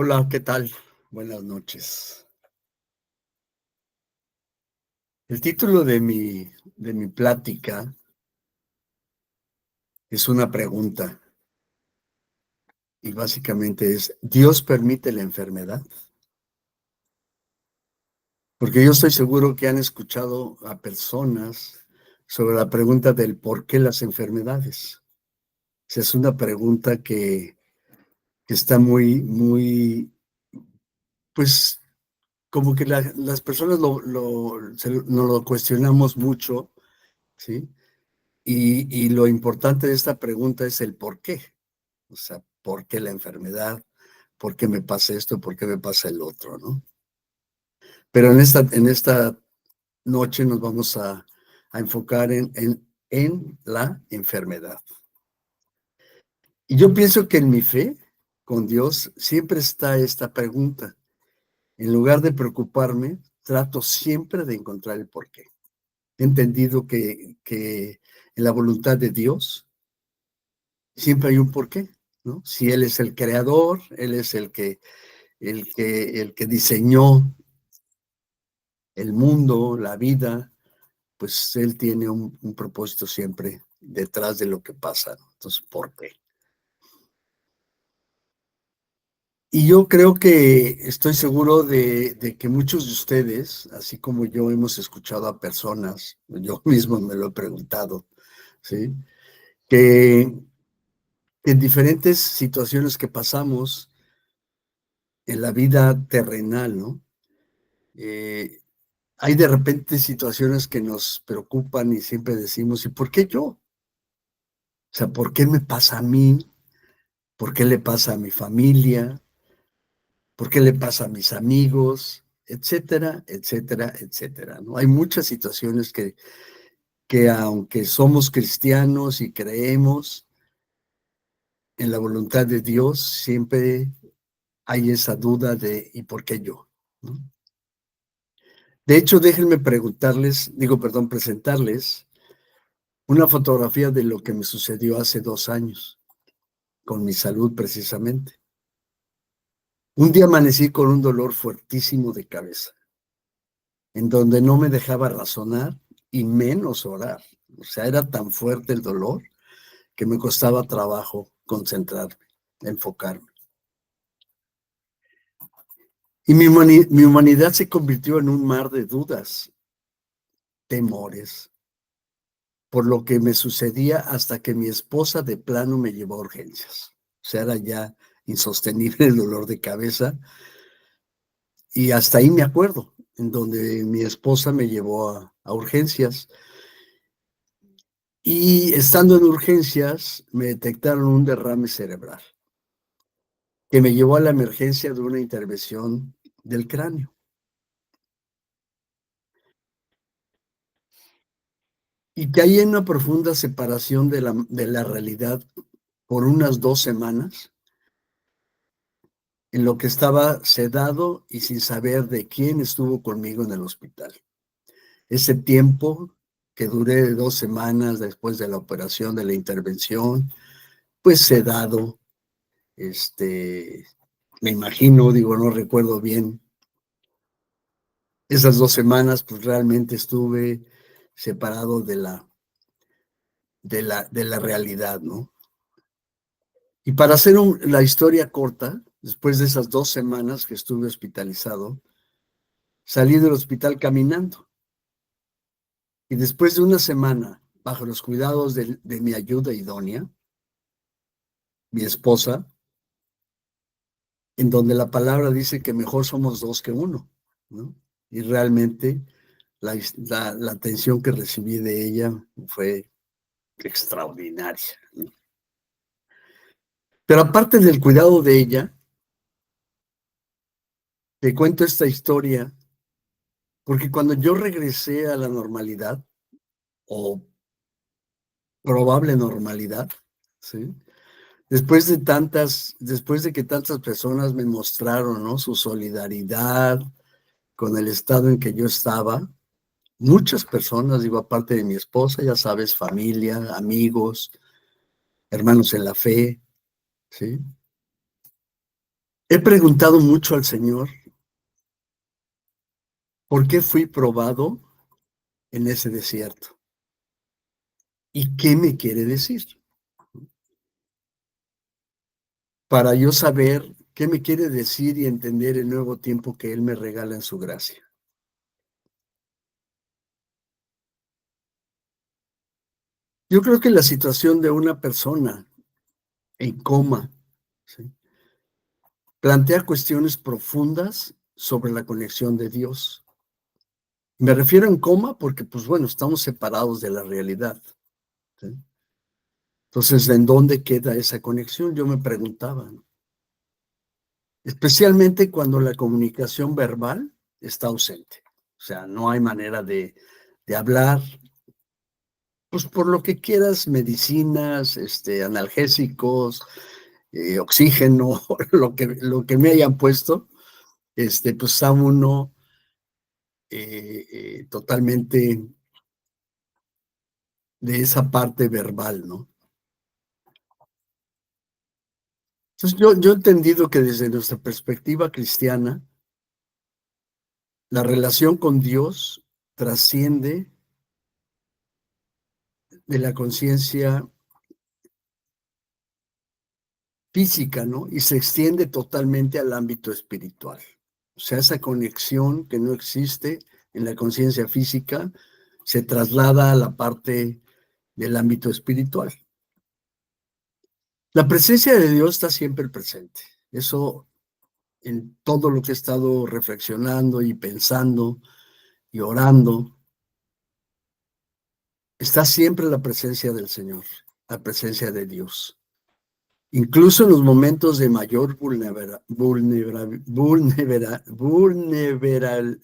Hola, ¿qué tal? Buenas noches. El título de mi plática es una pregunta y básicamente es, ¿Dios permite la enfermedad? Porque yo estoy seguro que han escuchado a personas sobre la pregunta del por qué las enfermedades. O sea, es una pregunta que está pues como que las personas nos lo cuestionamos mucho, ¿sí? Y lo importante de esta pregunta es el por qué. O sea, ¿por qué la enfermedad? ¿Por qué me pasa esto? ¿Por qué me pasa el otro? ¿No? Pero en esta noche nos vamos a enfocar en la enfermedad. Y yo pienso que en mi fe con Dios siempre está esta pregunta. En lugar de preocuparme, trato siempre de encontrar el por qué. He entendido que en la voluntad de Dios siempre hay un porqué, ¿no? Si Él es el creador, Él es el que diseñó el mundo, la vida, pues Él tiene un propósito siempre detrás de lo que pasa, ¿no? Entonces, ¿por qué? Y yo creo que estoy seguro de que muchos de ustedes, así como yo, hemos escuchado a personas, yo mismo me lo he preguntado, ¿sí? Que en diferentes situaciones que pasamos en la vida terrenal, ¿no? Eh, hay de repente situaciones que nos preocupan y siempre decimos, ¿y por qué yo? O sea, ¿por qué me pasa a mí? ¿Por qué le pasa a mi familia? ¿Por qué le pasa a mis amigos? Etcétera, etcétera, etcétera, ¿no? Hay muchas situaciones que aunque somos cristianos y creemos en la voluntad de Dios, siempre hay esa duda de ¿y por qué yo? ¿No? De hecho, déjenme presentarles una fotografía de lo que me sucedió hace 2 años, con mi salud precisamente. Un día amanecí con un dolor fuertísimo de cabeza, en donde no me dejaba razonar y menos orar. O sea, era tan fuerte el dolor que me costaba trabajo concentrarme, enfocarme. Y mi humanidad se convirtió en un mar de dudas, temores, por lo que me sucedía hasta que mi esposa de plano me llevó a urgencias. O sea, era ya insostenible el dolor de cabeza. Y hasta ahí me acuerdo, en donde mi esposa me llevó a urgencias. Y estando en urgencias, me detectaron un derrame cerebral, que me llevó a la emergencia de una intervención del cráneo. Y caí en una profunda separación de la realidad por unas 2 semanas, en lo que estaba sedado y sin saber de quién estuvo conmigo en el hospital. Ese tiempo que duré 2 semanas después de la operación, de la intervención, pues sedado, me imagino, digo, no recuerdo bien, esas 2 semanas, pues realmente estuve separado de la realidad, ¿no? Y para hacer la historia corta, después de esas 2 semanas que estuve hospitalizado, salí del hospital caminando. Y después de una semana, bajo los cuidados de mi ayuda idónea, mi esposa, en donde la palabra dice que mejor somos dos que uno, ¿no? Y realmente la atención que recibí de ella fue extraordinaria, ¿no? Pero aparte del cuidado de ella, te cuento esta historia porque cuando yo regresé a la normalidad, o probable normalidad, ¿sí? Después de que tantas personas me mostraron, ¿no?, su solidaridad con el estado en que yo estaba, muchas personas, digo, aparte de mi esposa, ya sabes, familia, amigos, hermanos en la fe, ¿sí? He preguntado mucho al Señor por qué fui probado en ese desierto y qué me quiere decir, para yo saber qué me quiere decir y entender el nuevo tiempo que Él me regala en su gracia. Yo creo que la situación de una persona en coma, ¿sí?, plantea cuestiones profundas sobre la conexión de Dios. Me refiero en coma porque, pues bueno, estamos separados de la realidad, ¿sí? Entonces, ¿en dónde queda esa conexión? Yo me preguntaba, ¿no? Especialmente cuando la comunicación verbal está ausente. O sea, no hay manera de hablar, pues por lo que quieras, medicinas, analgésicos, oxígeno, lo que me hayan puesto, pues está uno totalmente de esa parte verbal, ¿no? Entonces yo he entendido que desde nuestra perspectiva cristiana, la relación con Dios trasciende de la conciencia física, ¿no? Y se extiende totalmente al ámbito espiritual. O sea, esa conexión que no existe en la conciencia física se traslada a la parte del ámbito espiritual. La presencia de Dios está siempre presente. Eso en todo lo que he estado reflexionando y pensando y orando, está siempre la presencia del Señor, la presencia de Dios. Incluso en los momentos de mayor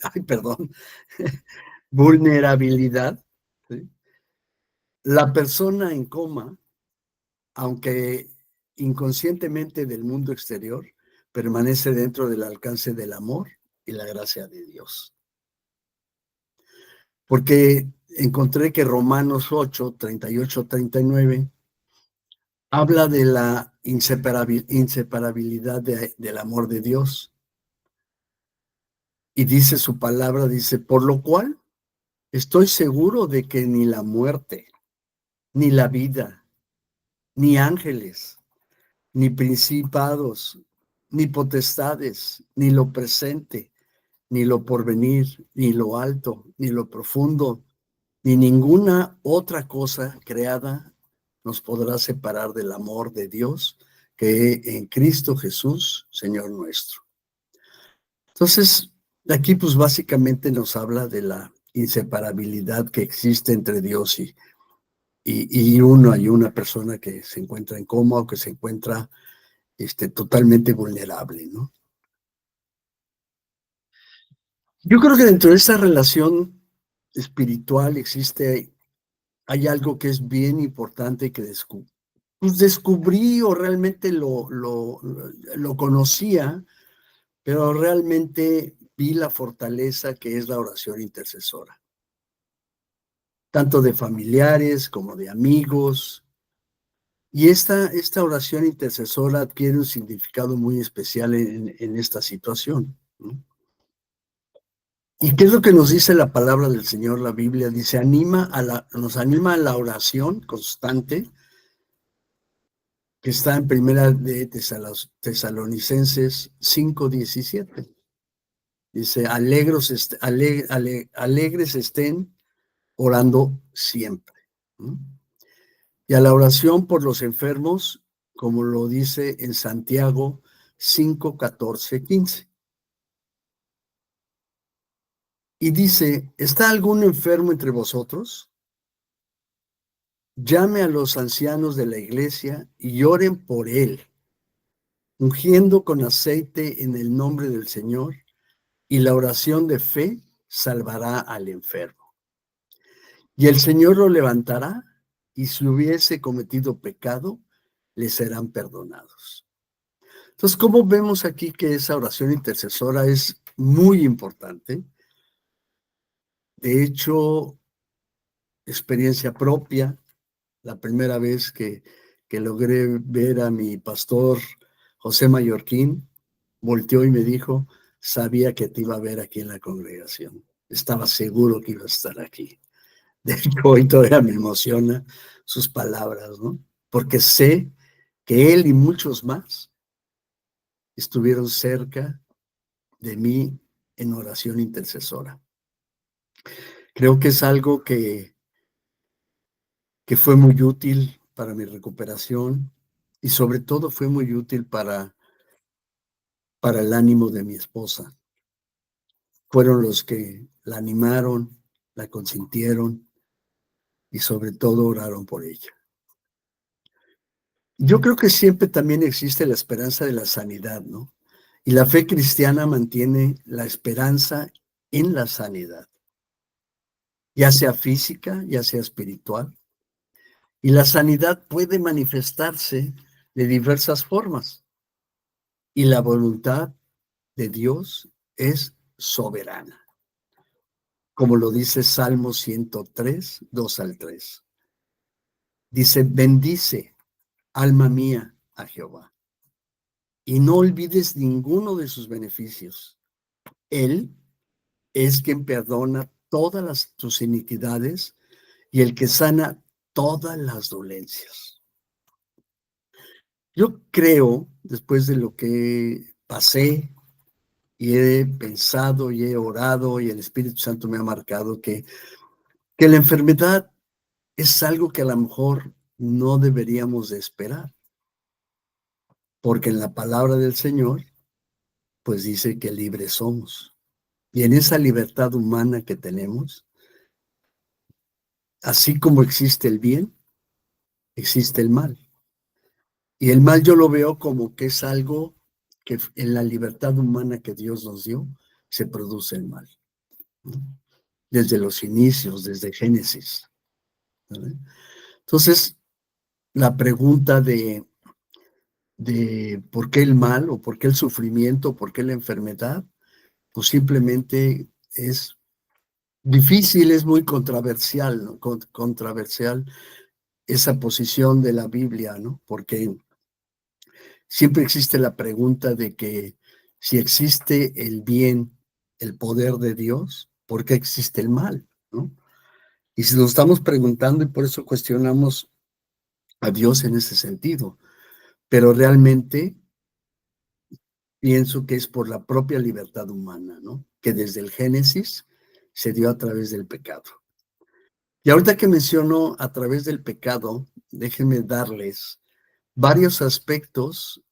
ay, perdón, vulnerabilidad, ¿sí?, la persona en coma, aunque inconscientemente del mundo exterior, permanece dentro del alcance del amor y la gracia de Dios. Porque encontré que Romanos 8, 38, 39 habla de la inseparabilidad del amor de Dios. Y dice su palabra, dice, por lo cual estoy seguro de que ni la muerte, ni la vida, ni ángeles, ni principados, ni potestades, ni lo presente, ni lo porvenir, ni lo alto, ni lo profundo, ni ninguna otra cosa creada nos podrá separar del amor de Dios que en Cristo Jesús, Señor nuestro. Entonces, aquí pues básicamente nos habla de la inseparabilidad que existe entre Dios y uno y una persona que se encuentra en coma o que se encuentra totalmente vulnerable, ¿no? Yo creo que dentro de esa relación espiritual hay algo que es bien importante que pues descubrí o realmente lo conocía, pero realmente vi la fortaleza que es la oración intercesora, tanto de familiares como de amigos. Y esta oración intercesora adquiere un significado muy especial en esta situación, ¿no? ¿Y qué es lo que nos dice la palabra del Señor? La Biblia dice, nos anima a la oración constante, que está en primera de Tesalonicenses 5:17. Dice, alegres estén orando siempre, ¿no? Y a la oración por los enfermos, como lo dice en Santiago 5:14-15. Y dice, ¿está algún enfermo entre vosotros? Llame a los ancianos de la iglesia y oren por él, ungiendo con aceite en el nombre del Señor, y la oración de fe salvará al enfermo. Y el Señor lo levantará, y si hubiese cometido pecado, le serán perdonados. Entonces, ¿cómo vemos aquí que esa oración intercesora es muy importante? De hecho, experiencia propia, la primera vez que logré ver a mi pastor José Mallorquín, volteó y me dijo, sabía que te iba a ver aquí en la congregación. Estaba seguro que iba a estar aquí. De hecho, hoy todavía me emociona sus palabras, ¿no? Porque sé que él y muchos más estuvieron cerca de mí en oración intercesora. Creo que es algo que fue muy útil para mi recuperación y sobre todo fue muy útil para el ánimo de mi esposa. Fueron los que la animaron, la consintieron y sobre todo oraron por ella. Yo creo que siempre también existe la esperanza de la sanidad, ¿no? Y la fe cristiana mantiene la esperanza en la sanidad, ya sea física, ya sea espiritual. Y la sanidad puede manifestarse de diversas formas. Y la voluntad de Dios es soberana, como lo dice Salmo 103, 2 al 3. Dice, bendice, alma mía, a Jehová, y no olvides ninguno de sus beneficios. Él es quien perdona todas tus iniquidades y el que sana todas las dolencias. Yo creo, después de lo que pasé y he pensado y he orado y el Espíritu Santo me ha marcado, que la enfermedad es algo que a lo mejor no deberíamos de esperar, porque en la palabra del Señor, pues dice que libres somos. Y en esa libertad humana que tenemos, así como existe el bien, existe el mal. Y el mal yo lo veo como que es algo que en la libertad humana que Dios nos dio, se produce el mal, ¿no? Desde los inicios, desde Génesis, ¿verdad? Entonces, la pregunta de por qué el mal o por qué el sufrimiento, por qué la enfermedad, pues simplemente es difícil, es muy controversial, ¿no? Controversial esa posición de la Biblia, ¿no? Porque siempre existe la pregunta de que si existe el bien, el poder de Dios, ¿por qué existe el mal? ¿No? Y si nos estamos preguntando y por eso cuestionamos a Dios en ese sentido, pero realmente pienso que es por la propia libertad humana, ¿no? Que desde el Génesis se dio a través del pecado. Y ahorita que menciono a través del pecado, déjenme darles varios aspectos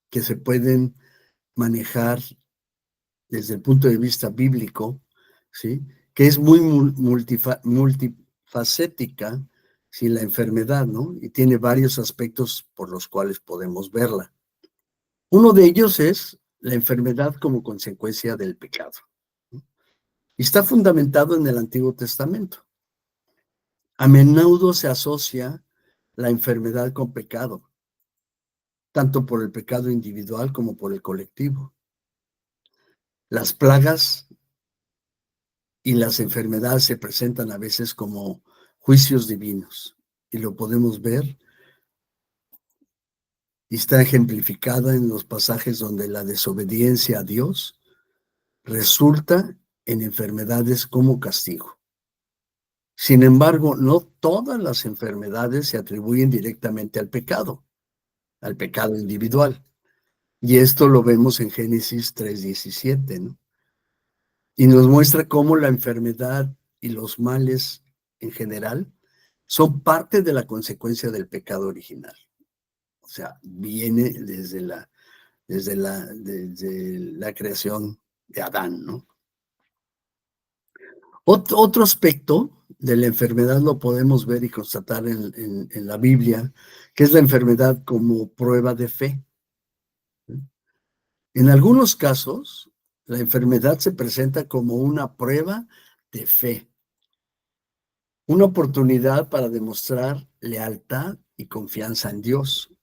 que se pueden manejar desde el punto de vista bíblico, ¿sí? Que es muy multifacética, ¿sí? La enfermedad, ¿no? Y tiene varios aspectos por los cuales podemos verla. Uno de ellos es la enfermedad como consecuencia del pecado, ¿no? Y está fundamentado en el Antiguo Testamento. A menudo se asocia la enfermedad con pecado, tanto por el pecado individual como por el colectivo. Las plagas y las enfermedades se presentan a veces como juicios divinos y lo podemos ver y está ejemplificada en los pasajes donde la desobediencia a Dios resulta en enfermedades como castigo. Sin embargo, no todas las enfermedades se atribuyen directamente al pecado individual. Y esto lo vemos en Génesis 3:17, ¿no? Y nos muestra cómo la enfermedad y los males en general son parte de la consecuencia del pecado original. O sea, viene desde la creación de Adán, ¿no? Otro aspecto de la enfermedad lo podemos ver y constatar en la Biblia, que es la enfermedad como prueba de fe. En algunos casos, la enfermedad se presenta como una prueba de fe, una oportunidad para demostrar lealtad y confianza en Dios.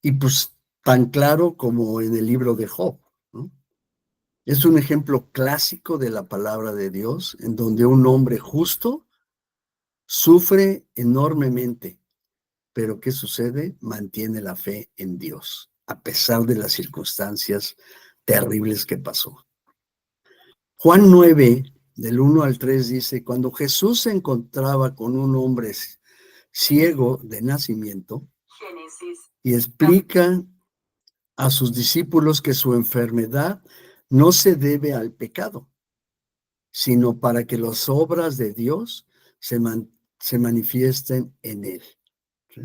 Y pues tan claro como en el libro de Job, ¿no? Es un ejemplo clásico de la palabra de Dios, en donde un hombre justo sufre enormemente, pero ¿qué sucede? Mantiene la fe en Dios. a pesar de las circunstancias terribles que pasó. Juan 9, del 1 al 3 dice, cuando Jesús se encontraba con un hombre ciego de nacimiento y explica a sus discípulos que su enfermedad no se debe al pecado, sino para que las obras de Dios se manifiesten en él. ¿Sí?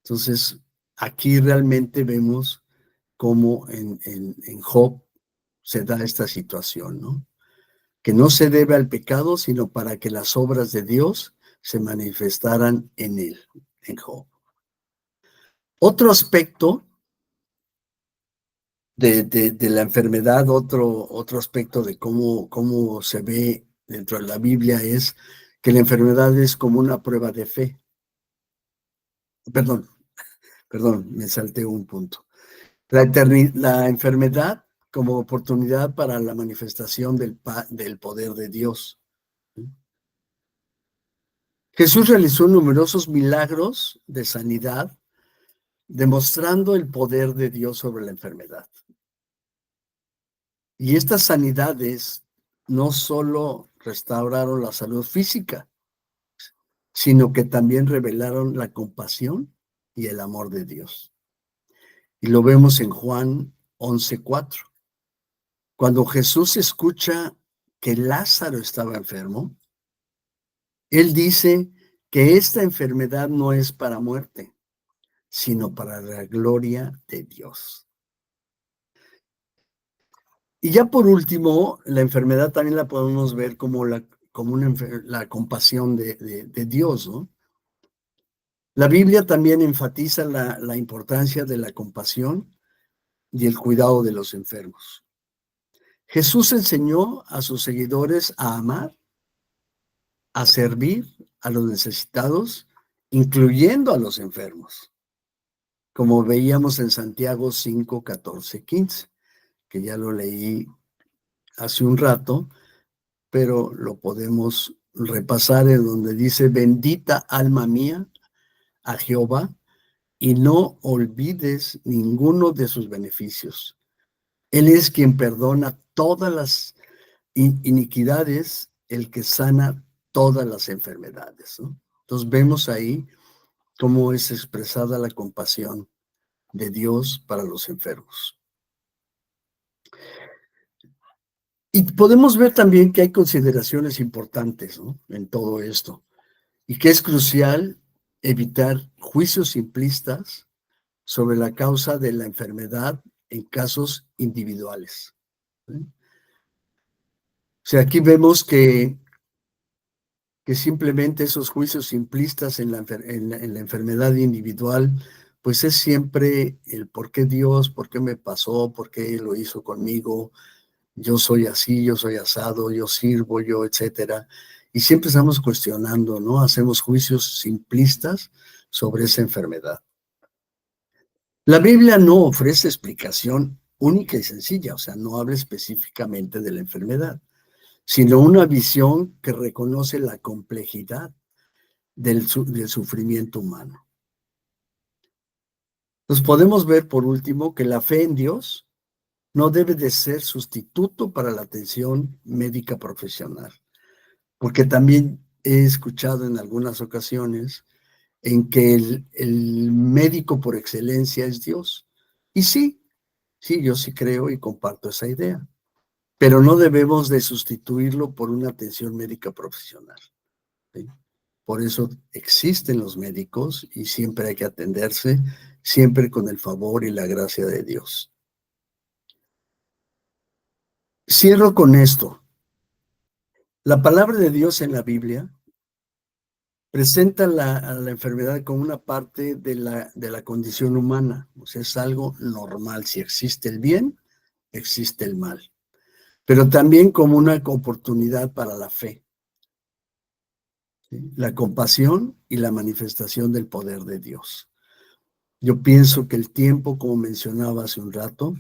Entonces, aquí realmente vemos cómo en Job se da esta situación, ¿no? Que no se debe al pecado, sino para que las obras de Dios se manifestaran en él, en Job. Otro aspecto de la enfermedad, otro aspecto de cómo se ve dentro de la Biblia es que la enfermedad es como una prueba de fe. Perdón, me salté un punto. La enfermedad como oportunidad para la manifestación del poder de Dios. Jesús realizó numerosos milagros de sanidad, demostrando el poder de Dios sobre la enfermedad. Y estas sanidades no solo restauraron la salud física, sino que también revelaron la compasión y el amor de Dios. Y lo vemos en Juan 11:4. Cuando Jesús escucha que Lázaro estaba enfermo, él dice que esta enfermedad no es para muerte, sino para la gloria de Dios. Y ya por último, la enfermedad también la podemos ver como la compasión de Dios, ¿no? La Biblia también enfatiza la importancia de la compasión y el cuidado de los enfermos. Jesús enseñó a sus seguidores a amar, a servir a los necesitados, incluyendo a los enfermos, como veíamos en Santiago 5, 14, 15, que ya lo leí hace un rato, pero lo podemos repasar en donde dice, bendita alma mía a Jehová, y no olvides ninguno de sus beneficios. Él es quien perdona todas las iniquidades, el que sana todas las enfermedades, ¿no? Entonces vemos ahí cómo es expresada la compasión de Dios para los enfermos. Y podemos ver también que hay consideraciones importantes, ¿no?, en todo esto, y que es crucial evitar juicios simplistas sobre la causa de la enfermedad en casos individuales, ¿sí? O sea, aquí vemos que simplemente esos juicios simplistas en la enfermedad individual, pues es siempre el por qué Dios, por qué me pasó, por qué lo hizo conmigo, yo soy así, yo soy asado, yo sirvo, yo, etcétera. Y siempre estamos cuestionando, ¿no? Hacemos juicios simplistas sobre esa enfermedad. La Biblia no ofrece explicación única y sencilla, o sea, no habla específicamente de la enfermedad, sino una visión que reconoce la complejidad del sufrimiento humano. Entonces podemos ver, por último, que la fe en Dios no debe de ser sustituto para la atención médica profesional, porque también he escuchado en algunas ocasiones en que el médico por excelencia es Dios. Y sí, yo sí creo y comparto esa idea, pero no debemos de sustituirlo por una atención médica profesional, ¿sí? Por eso existen los médicos y siempre hay que atenderse, siempre con el favor y la gracia de Dios. Cierro con esto. La palabra de Dios en la Biblia presenta a la enfermedad como una parte de la condición humana, o sea, es algo normal. Si existe el bien, existe el mal, pero también como una oportunidad para la fe, ¿sí?, la compasión y la manifestación del poder de Dios. Yo pienso que el tiempo, como mencionaba hace un rato,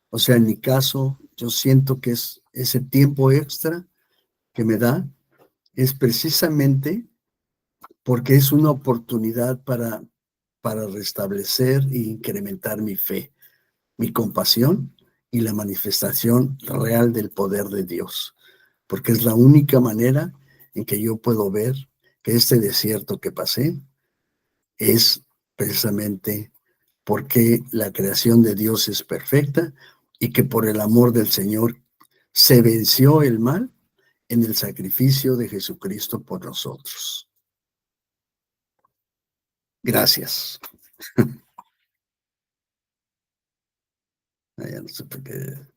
o sea, en mi caso, yo siento que es ese tiempo extra que me da, es precisamente porque es una oportunidad para restablecer e incrementar mi fe, mi compasión y la manifestación real del poder de Dios, porque es la única manera en que yo puedo ver que este desierto que pasé es precisamente porque la creación de Dios es perfecta y que por el amor del Señor se venció el mal en el sacrificio de Jesucristo por nosotros. Gracias. Ya no sé por qué.